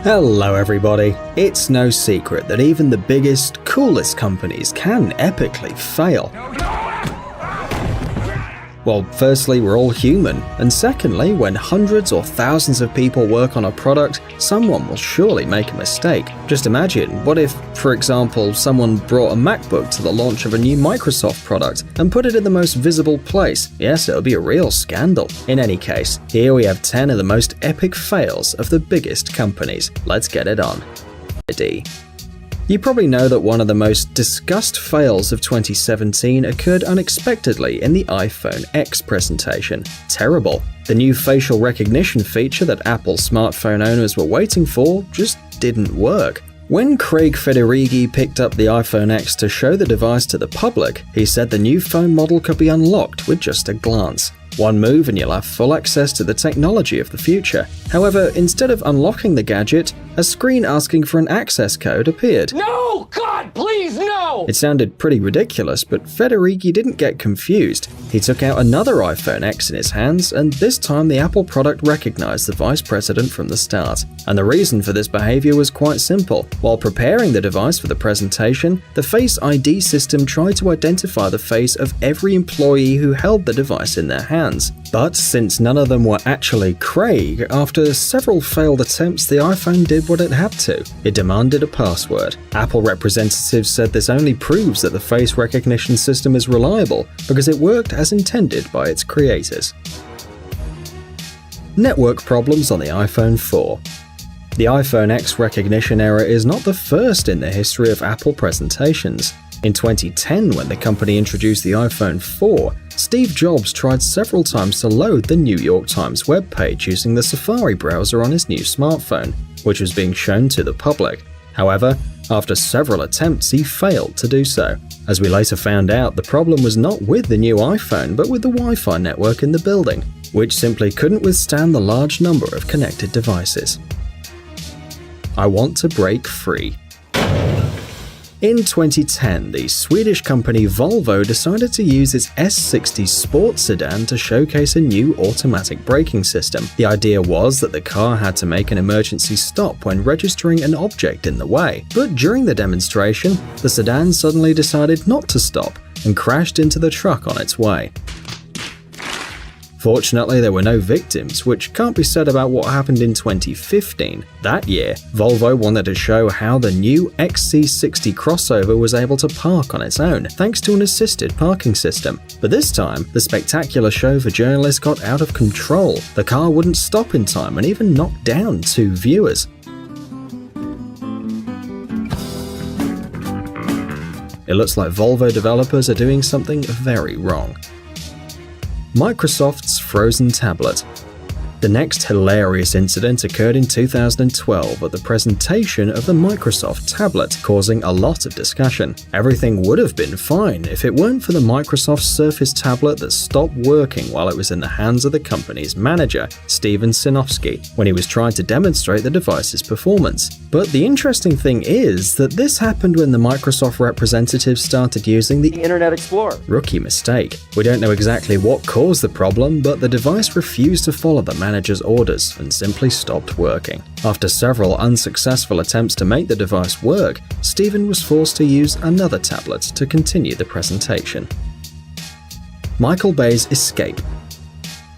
Hello everybody. It's no secret that even the biggest, coolest companies can epically fail. Well, firstly, we're all human, and secondly, when hundreds or thousands of people work on a product, someone will surely make a mistake. Just imagine, what if, for example, someone brought a MacBook to the launch of a new Microsoft product and put it in the most visible place? Yes, it would be a real scandal. In any case, here we have 10 of the most epic fails of the biggest companies. Let's get it on. D. You probably know that one of the most discussed fails of 2017 occurred unexpectedly in the iPhone X presentation. Terrible. The new facial recognition feature that Apple smartphone owners were waiting for just didn't work. When Craig Federighi picked up the iPhone X to show the device to the public, he said the new phone model could be unlocked with just a glance. One move and you'll have full access to the technology of the future. However, instead of unlocking the gadget, a screen asking for an access code appeared. No! God, please, no! It sounded pretty ridiculous, but Federighi didn't get confused. He took out another iPhone X in his hands, and this time the Apple product recognized the vice president from the start. And the reason for this behavior was quite simple. While preparing the device for the presentation, the Face ID system tried to identify the face of every employee who held the device in their hands. But since none of them were actually Craig, after several failed attempts, the iPhone did what it had to. It demanded a password. Apple representatives said this only proves that the face recognition system is reliable because it worked as intended by its creators. Network problems on the iPhone 4. The iPhone X recognition error is not the first in the history of Apple presentations. In 2010, when the company introduced the iPhone 4, Steve Jobs tried several times to load the New York Times webpage using the Safari browser on his new smartphone, which was being shown to the public. However, after several attempts, he failed to do so. As we later found out, the problem was not with the new iPhone, but with the Wi-Fi network in the building, which simply couldn't withstand the large number of connected devices. I want to break free. In 2010, the Swedish company Volvo decided to use its S60 sports sedan to showcase a new automatic braking system. The idea was that the car had to make an emergency stop when registering an object in the way. But during the demonstration, the sedan suddenly decided not to stop and crashed into the truck on its way. Fortunately, there were no victims, which can't be said about what happened in 2015. That year, Volvo wanted to show how the new XC60 crossover was able to park on its own, thanks to an assisted parking system. But this time, the spectacular show for journalists got out of control. The car wouldn't stop in time and even knocked down 2 viewers. It looks like Volvo developers are doing something very wrong. Microsoft's frozen tablet. The next hilarious incident occurred in 2012 at the presentation of the Microsoft tablet, causing a lot of discussion. Everything would have been fine if it weren't for the Microsoft Surface tablet that stopped working while it was in the hands of the company's manager, Steven Sinofsky, when he was trying to demonstrate the device's performance. But the interesting thing is that this happened when the Microsoft representatives started using the Internet Explorer. Rookie mistake. We don't know exactly what caused the problem, but the device refused to follow the manager's orders and simply stopped working. After several unsuccessful attempts to make the device work, Steven was forced to use another tablet to continue the presentation. Michael Bay's escape.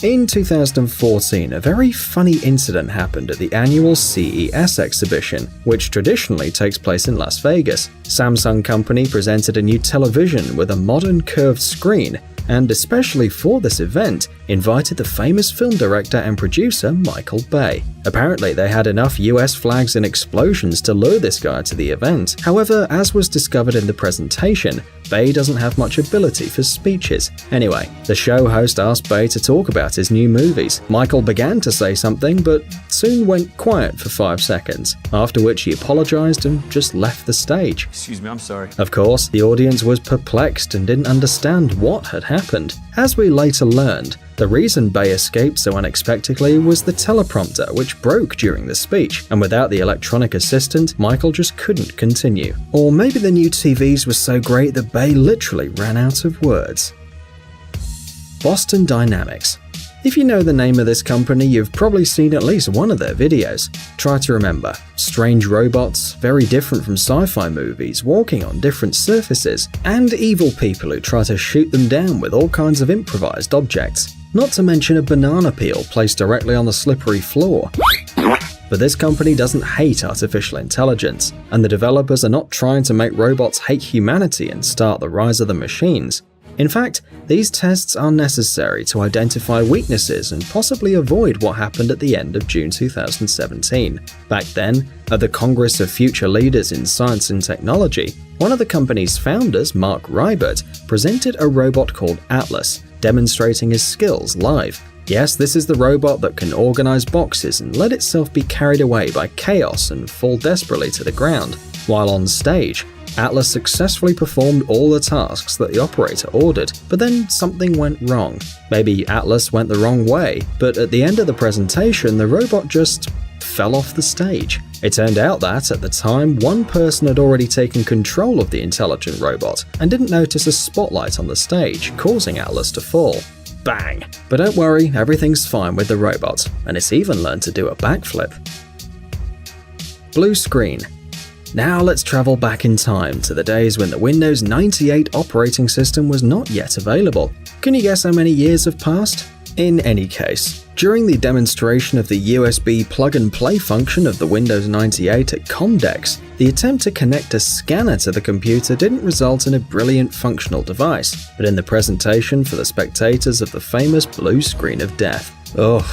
In 2014, a very funny incident happened at the annual CES exhibition, which traditionally takes place in Las Vegas. Samsung Company presented a new television with a modern curved screen, and especially for this event, invited the famous film director and producer Michael Bay. Apparently, they had enough US flags and explosions to lure this guy to the event. However, as was discovered in the presentation, Bay doesn't have much ability for speeches. Anyway, the show host asked Bay to talk about his new movies. Michael began to say something, but soon went quiet for 5 seconds, after which he apologized and just left the stage. Excuse me, I'm sorry. Of course, the audience was perplexed and didn't understand what had happened. As we later learned, the reason Bay escaped so unexpectedly was the teleprompter, which broke during the speech, and without the electronic assistant, Michael just couldn't continue. Or maybe the new TVs were so great that Bay literally ran out of words. Boston Dynamics. If you know the name of this company, you've probably seen at least one of their videos. Try to remember. Strange robots, very different from sci-fi movies, walking on different surfaces, and evil people who try to shoot them down with all kinds of improvised objects. Not to mention a banana peel placed directly on the slippery floor. But this company doesn't hate artificial intelligence, and the developers are not trying to make robots hate humanity and start the rise of the machines. In fact, these tests are necessary to identify weaknesses and possibly avoid what happened at the end of June 2017. Back then, at the Congress of Future Leaders in Science and Technology, one of the company's founders, Mark Rybert, presented a robot called Atlas, demonstrating his skills live. Yes, this is the robot that can organize boxes and let itself be carried away by chaos and fall desperately to the ground. While on stage, Atlas successfully performed all the tasks that the operator ordered, but then something went wrong. Maybe Atlas went the wrong way, but at the end of the presentation, the robot just fell off the stage. It turned out that, at the time, one person had already taken control of the intelligent robot and didn't notice a spotlight on the stage, causing Atlas to fall. Bang! But don't worry, everything's fine with the robot, and it's even learned to do a backflip. Blue screen. Now let's travel back in time to the days when the Windows 98 operating system was not yet available. Can you guess how many years have passed? In any case, during the demonstration of the USB plug-and-play function of the Windows 98 at Comdex, the attempt to connect a scanner to the computer didn't result in a brilliant functional device, but in the presentation for the spectators of the famous blue screen of death. Ugh.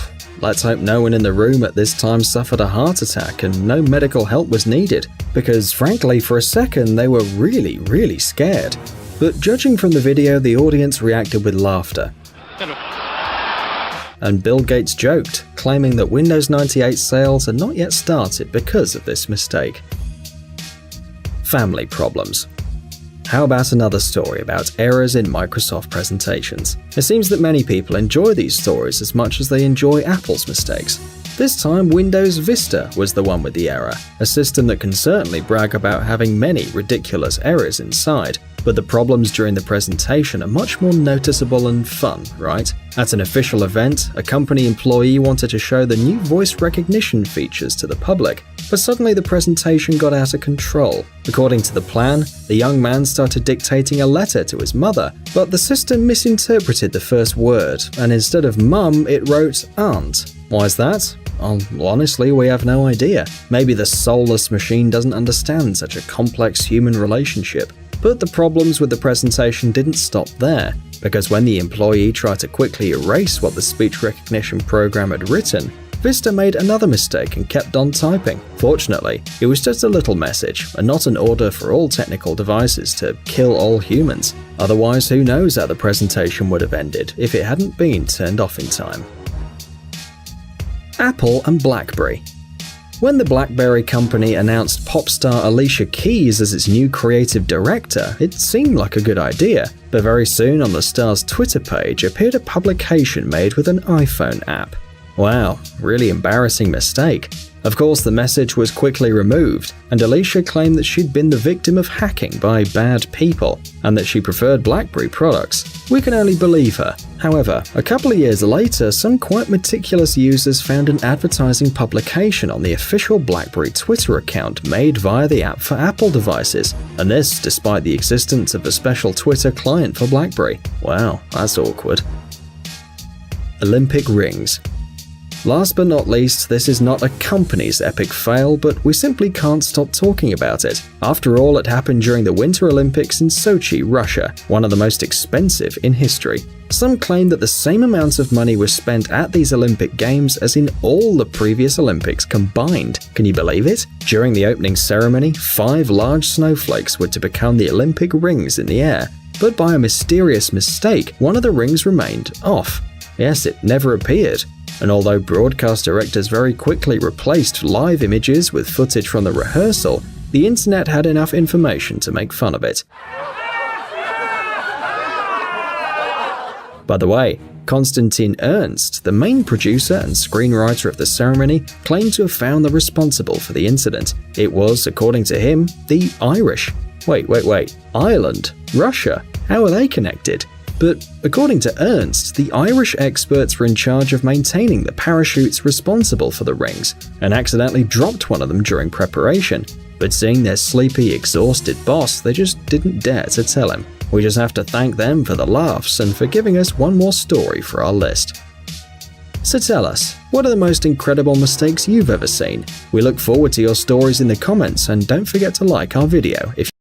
Let's hope no one in the room at this time suffered a heart attack and no medical help was needed, because frankly for a second they were really scared. But judging from the video, the audience reacted with laughter. And Bill Gates joked, claiming that Windows 98 sales had not yet started because of this mistake. Family problems. How about another story about errors in Microsoft presentations? It seems that many people enjoy these stories as much as they enjoy Apple's mistakes. This time, Windows Vista was the one with the error, a system that can certainly brag about having many ridiculous errors inside. But the problems during the presentation are much more noticeable and fun, right? At an official event, a company employee wanted to show the new voice recognition features to the public, but suddenly the presentation got out of control. According to the plan, the young man started dictating a letter to his mother, but the system misinterpreted the first word, and instead of mum, it wrote aunt. Why is that? Honestly, we have no idea. Maybe the soulless machine doesn't understand such a complex human relationship. But the problems with the presentation didn't stop there, because when the employee tried to quickly erase what the speech recognition program had written, Vista made another mistake and kept on typing. Fortunately, it was just a little message, and not an order for all technical devices to kill all humans. Otherwise, who knows how the presentation would have ended if it hadn't been turned off in time. Apple and BlackBerry. When the BlackBerry company announced pop star Alicia Keys as its new creative director, it seemed like a good idea, but very soon on the star's Twitter page appeared a publication made with an iPhone app. Wow, really embarrassing mistake. Of course, the message was quickly removed, and Alicia claimed that she'd been the victim of hacking by bad people, and that she preferred BlackBerry products. We can only believe her. However, a couple of years later, some quite meticulous users found an advertising publication on the official BlackBerry Twitter account made via the app for Apple devices, and this despite the existence of a special Twitter client for BlackBerry. Wow, that's awkward. Olympic rings. Last but not least, this is not a company's epic fail, but we simply can't stop talking about it. After all, it happened during the Winter Olympics in Sochi, Russia, one of the most expensive in history. Some claim that the same amount of money was spent at these Olympic Games as in all the previous Olympics combined. Can you believe it? During the opening ceremony, 5 large snowflakes were to become the Olympic rings in the air. But by a mysterious mistake, one of the rings remained off. Yes, it never appeared. And although broadcast directors very quickly replaced live images with footage from the rehearsal, the internet had enough information to make fun of it. By the way, Konstantin Ernst, the main producer and screenwriter of the ceremony, claimed to have found the responsible for the incident. It was, according to him, the Irish. Wait. Ireland? Russia? How are they connected? But according to Ernst, the Irish experts were in charge of maintaining the parachutes responsible for the rings and accidentally dropped one of them during preparation. But seeing their sleepy, exhausted boss, they just didn't dare to tell him. We just have to thank them for the laughs and for giving us one more story for our list. So tell us, what are the most incredible mistakes you've ever seen? We look forward to your stories in the comments, and don't forget to like our video if